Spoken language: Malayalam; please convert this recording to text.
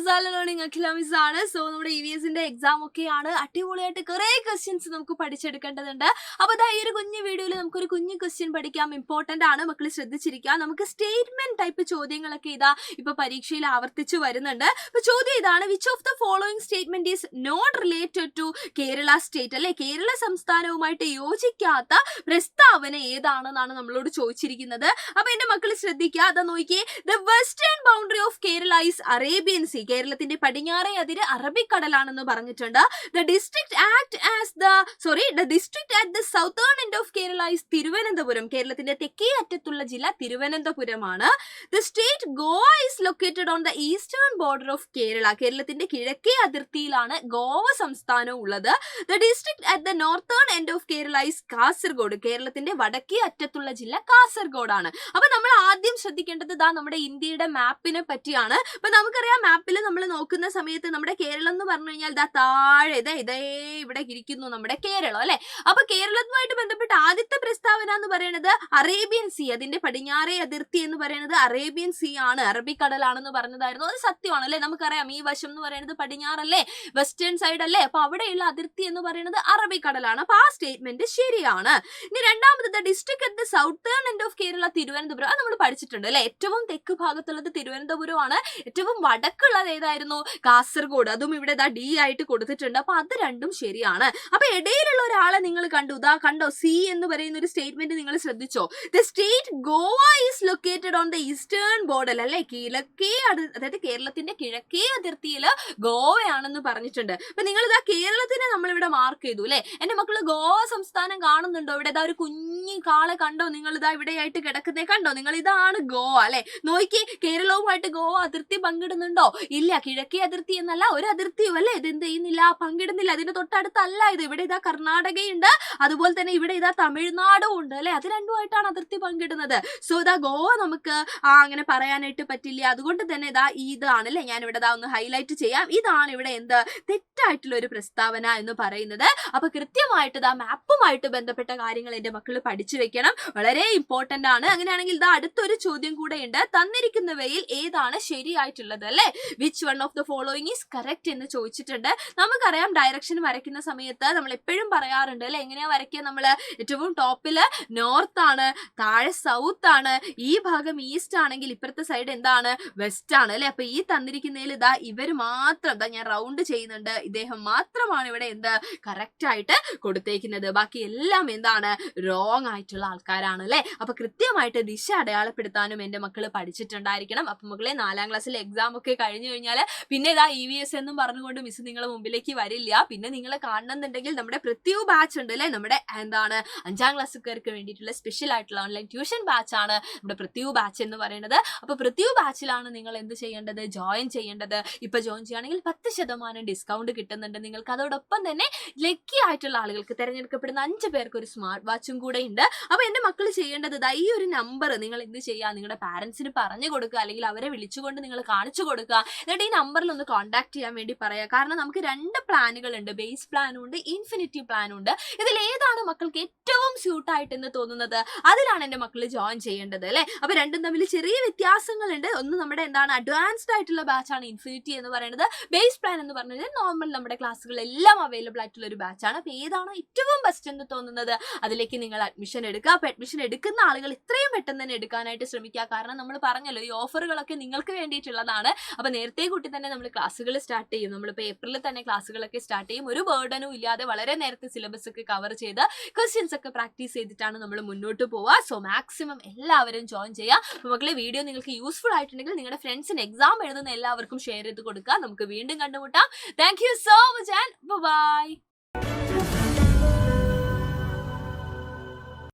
is all learning Akhila Miss ആണ്. സോ നമ്മുടെ EVSന്റെ എക്സാം ഒക്കെയാണ്. അടിപൊളിയായിട്ട് കുറേ ക്വസ്റ്റ്യൻസ് നമുക്ക് പഠിച്ചെടുക്കേണ്ടതുണ്ട്. അപ്പോൾ ദാ ഈ ഒരു കുഞ്ഞു വീഡിയോയിൽ നമുക്കൊരു കുഞ്ഞു ക്വസ്റ്റ്യൻ പഠിക്കാം. ഇമ്പോർട്ടന്റ് ആണ്, മക്കൾ ശ്രദ്ധിച്ചിരിക്കുക. നമുക്ക് സ്റ്റേറ്റ്മെന്റ് ടൈപ്പ് ചോദ്യങ്ങളൊക്കെ ഇതാ ഇപ്പൊ പരീക്ഷയിൽ ആവർത്തിച്ചു വരുന്നുണ്ട്. അപ്പോൾ ചോദ്യം ഇതാണ്, which of the following statement is not related to Kerala state, അല്ലെ കേരള സംസ്ഥാനവുമായിട്ട് യോജിക്കാത്ത പ്രസ്താവന ഏതാണെന്നാണ് നമ്മളോട് ചോദിച്ചിരിക്കുന്നത്. അപ്പൊ എന്റെ മക്കൾ ശ്രദ്ധിക്കുക, അതാ നോക്കിയേ. The western boundary of Kerala is Arabian sea, കേരളത്തിന്റെ പടിഞ്ഞാറേ അതിര് അറബിക്കടലാണെന്ന് പറഞ്ഞിട്ടുണ്ട്. The district at the southern end of Kerala is Thiruvananthapuram, കേരളത്തിന്റെ തെക്കേ അറ്റത്തുള്ള ജില്ല തിരുവനന്തപുരമാണ്. The state Goa is located on the eastern border of Kerala, കേരളത്തിന്റെ കിഴക്കേ അതിർത്തിയിലാണ് ഗോവ സംസ്ഥാനം ഉള്ളത്. The district at the northern end of Kerala is Kasaragod, കേരളത്തിന്റെ വടക്കേ അറ്റത്തുള്ള ജില്ല കാസർഗോഡാണ്. അപ്പൊ നമ്മൾ ആദ്യം ശ്രദ്ധിക്കേണ്ടത് ഇതാ നമ്മുടെ ഇന്ത്യയുടെ മാപ്പിനെ പറ്റിയാണ്. അപ്പൊ നമുക്കറിയാം, മാപ്പിൽ നമ്മൾ നോക്കുന്ന സമയത്ത് നമ്മുടെ കേരളം എന്ന് പറഞ്ഞു കഴിഞ്ഞാൽ ഇതാ താഴെ ഇതേ ഇവിടെ ഇരിക്കുന്നു നമ്മുടെ കേരളം, അല്ലെ. അപ്പൊ കേരളവുമായിട്ട് ബന്ധപ്പെട്ട ആദ്യത്തെ പ്രസ്താവന എന്ന് പറയുന്നത് അറേബ്യൻ സീ, അതിന്റെ പടിഞ്ഞാറേ അതിർത്തി എന്ന് പറയുന്നത് അറേബ്യൻ സീ ആണ്, അറബിക്കടലാണെന്ന് പറഞ്ഞതായിരുന്നു. അത് സത്യമാണ്, അല്ലെ. നമുക്കറിയാം ഈ വശം എന്ന് പറയുന്നത് പടിഞ്ഞാറല്ലേ, വെസ്റ്റേൺ സൈഡ് അല്ലേ. അപ്പൊ അവിടെയുള്ള അതിർത്തി എന്ന് പറയുന്നത് അറബിക്കടലാണ്. അപ്പൊ ആ സ്റ്റേറ്റ്മെന്റ് ശരിയാണ്. ഇനി രണ്ടാമത്, the district at the southern end of Kerala Thiruvananthapuram, അത് നമ്മൾ പഠിച്ചിട്ടുണ്ട്, അല്ലെ. ഏറ്റവും തെക്ക് ഭാഗത്തുള്ളത് തിരുവനന്തപുരമാണ്, ഏറ്റവും വടക്കുള്ളത് ഏതായിരുന്നു, കാസർഗോഡ്. അതും ഇവിടെ ഡി ആയിട്ട് കൊടുത്തിട്ടുണ്ട്. അപ്പൊ അത് രണ്ടും ശരിയാണ്. അപ്പൊ ഇടയിലുള്ള ഒരാളെ നിങ്ങൾ കണ്ടോ, സി എന്ന് പറയുന്ന ഒരു സ്റ്റേറ്റ്മെന്റ് നിങ്ങൾ ശ്രദ്ധിച്ചോ. The state Goa is located on the eastern border, അല്ലെ, അതായത് കേരളത്തിന്റെ കിഴക്കേ അതിർത്തിയിൽ ഗോവയാണെന്ന് പറഞ്ഞിട്ടുണ്ട്. അപ്പൊ നിങ്ങൾ ഇതാ കേരളത്തിനെ നമ്മളിവിടെ മാർക്ക് ചെയ്തു, അല്ലെ. എന്റെ മക്കള് ഗോവ സംസ്ഥാനം കാണുന്നുണ്ടോ? ഇവിടെ ഇതാ ഒരു കുഞ്ഞു കാളെ കണ്ടോ നിങ്ങൾ? ഇതാ ഇവിടെയായിട്ട് കിടക്കുന്നേ കണ്ടോ നിങ്ങൾ? ഇതാണ് ഗോവ, അല്ലെ. നോക്കി, കേരളവുമായിട്ട് ഗോവ അതിർത്തി പങ്കിടുന്നുണ്ടോ? ഇല്ല, കിഴക്കേ അതിർത്തി എന്നല്ല ഒരു അതിർത്തിയും, അല്ലെ. ഇത് എന്ത് ചെയ്യുന്നില്ല, പങ്കിടുന്നില്ല. അതിന്റെ തൊട്ടടുത്തല്ല ഇത്. ഇവിടെ ഇതാ കർണാടകയുണ്ട്, അതുപോലെ തന്നെ ഇവിടെ ഇതാ തമിഴ്നാടും ഉണ്ട്, അല്ലെ. അത് രണ്ടുമായിട്ടാണ് അതിർത്തി പങ്കിടുന്നത്. സോ ഇതാ ഗോവ നമുക്ക് അങ്ങനെ പറയാനായിട്ട് പറ്റില്ല. അതുകൊണ്ട് തന്നെ ഇതാ ഇതാണ്, അല്ലെ. ഞാൻ ഇവിടെ ഒന്ന് ഹൈലൈറ്റ് ചെയ്യാം. ഇതാണ് ഇവിടെ എന്ത് തെറ്റായിട്ടുള്ള ഒരു പ്രസ്താവന എന്ന് പറയുന്നത്. അപ്പൊ കൃത്യമായിട്ട് ഇതാ മാപ്പുമായിട്ട് ബന്ധപ്പെട്ട കാര്യങ്ങൾ എന്റെ മക്കൾ പഠിച്ചു വെക്കണം, വളരെ ഇമ്പോർട്ടന്റ് ആണ്. അങ്ങനെയാണെങ്കിൽ ഇതാ അടുത്തൊരു ചോദ്യം കൂടെ ഉണ്ട്. തന്നിരിക്കുന്നവയിൽ ഏതാണ് ശരിയായിട്ടുള്ളത്, അല്ലെ. Which one of the following is correct എന്ന് ചോദിച്ചിട്ടുണ്ട്. നമുക്കറിയാം, ഡയറക്ഷൻ വരയ്ക്കുന്ന സമയത്ത് നമ്മൾ എപ്പോഴും പറയാറുണ്ട്, അല്ലെ. എങ്ങനെയാ വരയ്ക്കുക? നമ്മൾ ഏറ്റവും ടോപ്പില് നോർത്ത് ആണ്, താഴെ സൗത്ത് ആണ്, ഈ ഭാഗം ഈസ്റ്റ് ആണെങ്കിൽ ഇപ്പുറത്തെ സൈഡ് എന്താണ്, വെസ്റ്റ് ആണ്, അല്ലെ. അപ്പൊ ഈ തന്നിരിക്കുന്നതിൽ ഇതാ ഇവര് മാത്രം, ഞാൻ റൗണ്ട് ചെയ്യുന്നുണ്ട്, ഇദ്ദേഹം മാത്രമാണ് ഇവിടെ എന്ത് കറക്റ്റ് ആയിട്ട് കൊടുത്തേക്കുന്നത്. ബാക്കി എല്ലാം എന്താണ്, റോങ് ആയിട്ടുള്ള ആൾക്കാരാണ്, അല്ലെ. അപ്പൊ കൃത്യമായിട്ട് ദിശ അടയാളപ്പെടുത്താനും എന്റെ മക്കള് പഠിച്ചിട്ടുണ്ടായിരിക്കണം. അപ്പൊ മക്കളെ 4ാം ക്ലാസ്സിലെ എക്സാം ഒക്കെ കഴിഞ്ഞു കഴിഞ്ഞാൽ പിന്നെ ഇതാ EVS എന്നും പറഞ്ഞുകൊണ്ട് മിസ് നിങ്ങളെ മുമ്പിലേക്ക് വരില്ല. പിന്നെ നിങ്ങളെ കാണണമെന്നുണ്ടെങ്കിൽ നമ്മുടെ പൃഥ്വി ബാച്ച് ഉണ്ട്, അല്ലെ. നമ്മുടെ എന്താണ് 5ാം ക്ലാസ്സുകാർക്ക് വേണ്ടിയിട്ടുള്ള സ്പെഷ്യൽ ആയിട്ടുള്ള ഓൺലൈൻ ട്യൂഷൻ ബാച്ച് ആണ് നമ്മുടെ പൃഥ്വി ബാച്ച് എന്ന് പറയുന്നത്. അപ്പൊ പൃഥ്വി ബാച്ചിലാണ് നിങ്ങൾ എന്ത് ചെയ്യേണ്ടത്, ജോയിൻ ചെയ്യേണ്ടത്. ഇപ്പൊ ജോയിൻ ചെയ്യുകയാണെങ്കിൽ 10% ഡിസ്കൗണ്ട് കിട്ടുന്നുണ്ട് നിങ്ങൾക്ക്. അതോടൊപ്പം തന്നെ ലക്കി ആയിട്ടുള്ള ആളുകൾക്ക്, തിരഞ്ഞെടുക്കപ്പെടുന്ന 5 പേർക്ക് ഒരു സ്മാർട്ട് വാച്ചും കൂടെ ഉണ്ട്. അപ്പൊ എന്റെ മക്കൾ ചെയ്യേണ്ടത് ഈ ഒരു നമ്പർ നിങ്ങൾ എന്ത് ചെയ്യുക, നിങ്ങളുടെ പാരന്റ്സിന് പറഞ്ഞു കൊടുക്കുക, അല്ലെങ്കിൽ അവരെ വിളിച്ചുകൊണ്ട് നിങ്ങൾ കാണിച്ചു കൊടുക്കുക. എന്നിട്ട് ഈ നമ്പറിൽ ഒന്ന് കോൺടാക്ട് ചെയ്യാൻ വേണ്ടി പറയാം. കാരണം നമുക്ക് 2 പ്ലാനുകൾ ഉണ്ട്, ബേസ് പ്ലാനും ഉണ്ട്, ഇൻഫിനിറ്റി പ്ലാനും ഉണ്ട്. ഇതിൽ ഏതാണ് മക്കൾക്ക് ഏറ്റവും സ്യൂട്ടായിട്ടെന്ന് തോന്നുന്നത്, അതിലാണ് എന്റെ മക്കൾ ജോയിൻ ചെയ്യേണ്ടത്, അല്ലെ. അപ്പൊ രണ്ടും തമ്മിൽ ചെറിയ വ്യത്യാസങ്ങളുണ്ട്. ഒന്ന് നമ്മുടെ എന്താണ് അഡ്വാൻസ്ഡ് ആയിട്ടുള്ള ബാച്ചാണ് ഇൻഫിനിറ്റി എന്ന് പറയുന്നത്. ബേസ് പ്ലാൻ എന്ന് പറഞ്ഞത് നോർമൽ നമ്മുടെ ക്ലാസ്സുകളെല്ലാം അവൈലബിൾ ആയിട്ടുള്ള ഒരു ബാച്ചാണ്. അപ്പൊ ഏതാണ് ഏറ്റവും ബെസ്റ്റ് എന്ന് തോന്നുന്നത്, അതിലേക്ക് നിങ്ങൾ അഡ്മിഷൻ എടുക്കുക. അപ്പൊ അഡ്മിഷൻ എടുക്കുന്ന ആളുകൾ എത്രയും പെട്ടെന്ന് തന്നെ എടുക്കാനായിട്ട് ശ്രമിക്കുക. കാരണം നമ്മൾ പറഞ്ഞല്ലോ, ഈ ഓഫറുകളൊക്കെ നിങ്ങൾക്ക് വേണ്ടിയിട്ടുള്ളതാണ്. അപ്പൊ നേരത്തെ കൂട്ടി തന്നെ നമ്മൾ ക്ലാസ്സുകൾ സ്റ്റാർട്ട് ചെയ്യും. നമ്മളിപ്പോൾ ഏപ്രിലിൽ തന്നെ ക്ലാസ്സുകളൊക്കെ സ്റ്റാർട്ട് ചെയ്യും. ഒരു ബേർഡനും ഇല്ലാതെ വളരെ നേരത്തെ സിലബസ് ഒക്കെ കവർ ചെയ്ത് ക്വസ്റ്റ്യൻസ് ഒക്കെ പ്രാക്ടീസ് ചെയ്തിട്ടാണ് നമ്മൾ മുന്നോട്ട് പോവുക. സോ മാക്സിമം എല്ലാവരും ജോയിൻ ചെയ്യുക. അപ്പോൾ മക്കളെ, വീഡിയോ നിങ്ങൾക്ക് യൂസ്ഫുൾ ആയിട്ടുണ്ടെങ്കിൽ നിങ്ങളുടെ ഫ്രണ്ട്സിന് എക്സാം എഴുതുന്ന എല്ലാവർക്കും ഷെയർ ചെയ്ത് കൊടുക്കുക. നമുക്ക് വീണ്ടും കണ്ടുമുട്ടാം. Thank you so much and by.